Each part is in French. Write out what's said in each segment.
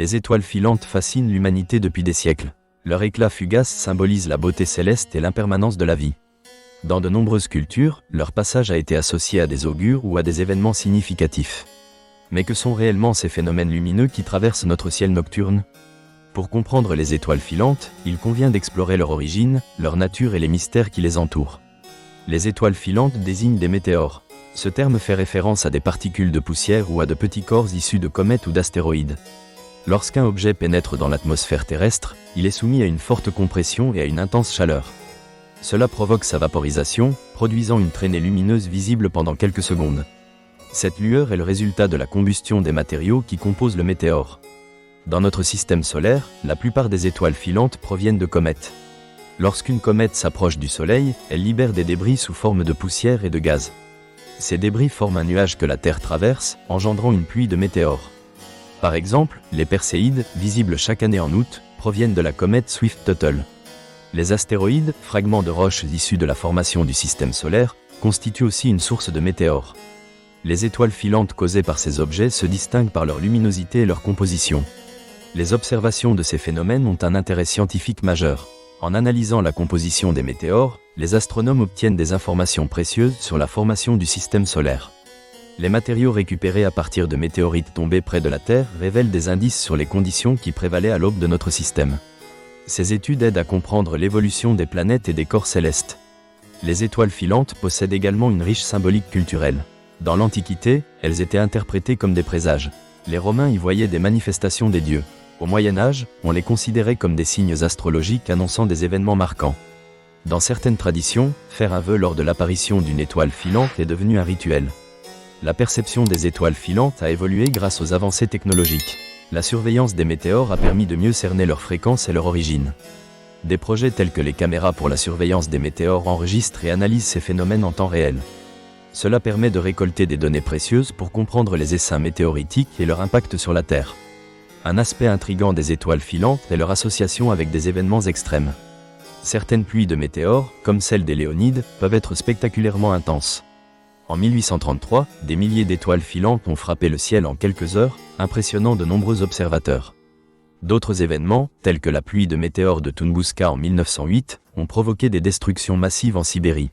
Les étoiles filantes fascinent l'humanité depuis des siècles. Leur éclat fugace symbolise la beauté céleste et l'impermanence de la vie. Dans de nombreuses cultures, leur passage a été associé à des augures ou à des événements significatifs. Mais que sont réellement ces phénomènes lumineux qui traversent notre ciel nocturne? Pour comprendre les étoiles filantes, il convient d'explorer leur origine, leur nature et les mystères qui les entourent. Les étoiles filantes désignent des météores. Ce terme fait référence à des particules de poussière ou à de petits corps issus de comètes ou d'astéroïdes. Lorsqu'un objet pénètre dans l'atmosphère terrestre, il est soumis à une forte compression et à une intense chaleur. Cela provoque sa vaporisation, produisant une traînée lumineuse visible pendant quelques secondes. Cette lueur est le résultat de la combustion des matériaux qui composent le météore. Dans notre système solaire, la plupart des étoiles filantes proviennent de comètes. Lorsqu'une comète s'approche du Soleil, elle libère des débris sous forme de poussière et de gaz. Ces débris forment un nuage que la Terre traverse, engendrant une pluie de météores. Par exemple, les Perséides, visibles chaque année en août, proviennent de la comète Swift-Tuttle. Les astéroïdes, fragments de roches issus de la formation du système solaire, constituent aussi une source de météores. Les étoiles filantes causées par ces objets se distinguent par leur luminosité et leur composition. Les observations de ces phénomènes ont un intérêt scientifique majeur. En analysant la composition des météores, les astronomes obtiennent des informations précieuses sur la formation du système solaire. Les matériaux récupérés à partir de météorites tombés près de la Terre révèlent des indices sur les conditions qui prévalaient à l'aube de notre système. Ces études aident à comprendre l'évolution des planètes et des corps célestes. Les étoiles filantes possèdent également une riche symbolique culturelle. Dans l'Antiquité, elles étaient interprétées comme des présages. Les Romains y voyaient des manifestations des dieux. Au Moyen-Âge, on les considérait comme des signes astrologiques annonçant des événements marquants. Dans certaines traditions, faire un vœu lors de l'apparition d'une étoile filante est devenu un rituel. La perception des étoiles filantes a évolué grâce aux avancées technologiques. La surveillance des météores a permis de mieux cerner leur fréquence et leur origine. Des projets tels que les caméras pour la surveillance des météores enregistrent et analysent ces phénomènes en temps réel. Cela permet de récolter des données précieuses pour comprendre les essaims météoritiques et leur impact sur la Terre. Un aspect intrigant des étoiles filantes est leur association avec des événements extrêmes. Certaines pluies de météores, comme celle des Léonides, peuvent être spectaculairement intenses. En 1833, des milliers d'étoiles filantes ont frappé le ciel en quelques heures, impressionnant de nombreux observateurs. D'autres événements, tels que la pluie de météores de Tunguska en 1908, ont provoqué des destructions massives en Sibérie.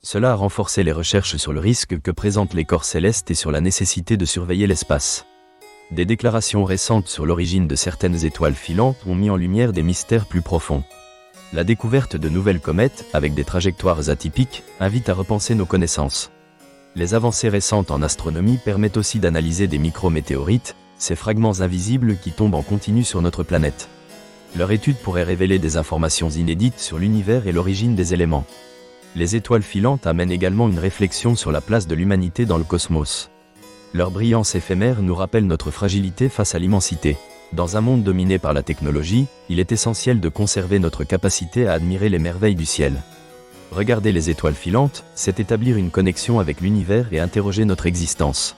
Cela a renforcé les recherches sur le risque que présentent les corps célestes et sur la nécessité de surveiller l'espace. Des déclarations récentes sur l'origine de certaines étoiles filantes ont mis en lumière des mystères plus profonds. La découverte de nouvelles comètes, avec des trajectoires atypiques, invite à repenser nos connaissances. Les avancées récentes en astronomie permettent aussi d'analyser des micrométéorites, ces fragments invisibles qui tombent en continu sur notre planète. Leur étude pourrait révéler des informations inédites sur l'univers et l'origine des éléments. Les étoiles filantes amènent également une réflexion sur la place de l'humanité dans le cosmos. Leur brillance éphémère nous rappelle notre fragilité face à l'immensité. Dans un monde dominé par la technologie, il est essentiel de conserver notre capacité à admirer les merveilles du ciel. Regarder les étoiles filantes, c'est établir une connexion avec l'univers et interroger notre existence.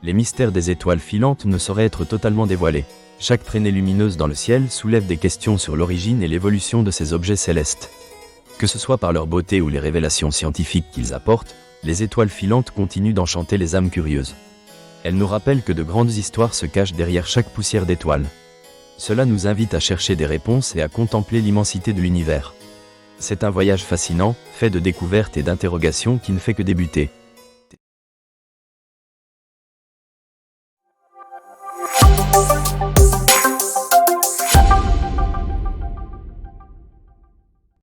Les mystères des étoiles filantes ne sauraient être totalement dévoilés. Chaque traînée lumineuse dans le ciel soulève des questions sur l'origine et l'évolution de ces objets célestes. Que ce soit par leur beauté ou les révélations scientifiques qu'ils apportent, les étoiles filantes continuent d'enchanter les âmes curieuses. Elles nous rappellent que de grandes histoires se cachent derrière chaque poussière d'étoiles. Cela nous invite à chercher des réponses et à contempler l'immensité de l'univers. C'est un voyage fascinant, fait de découvertes et d'interrogations qui ne fait que débuter.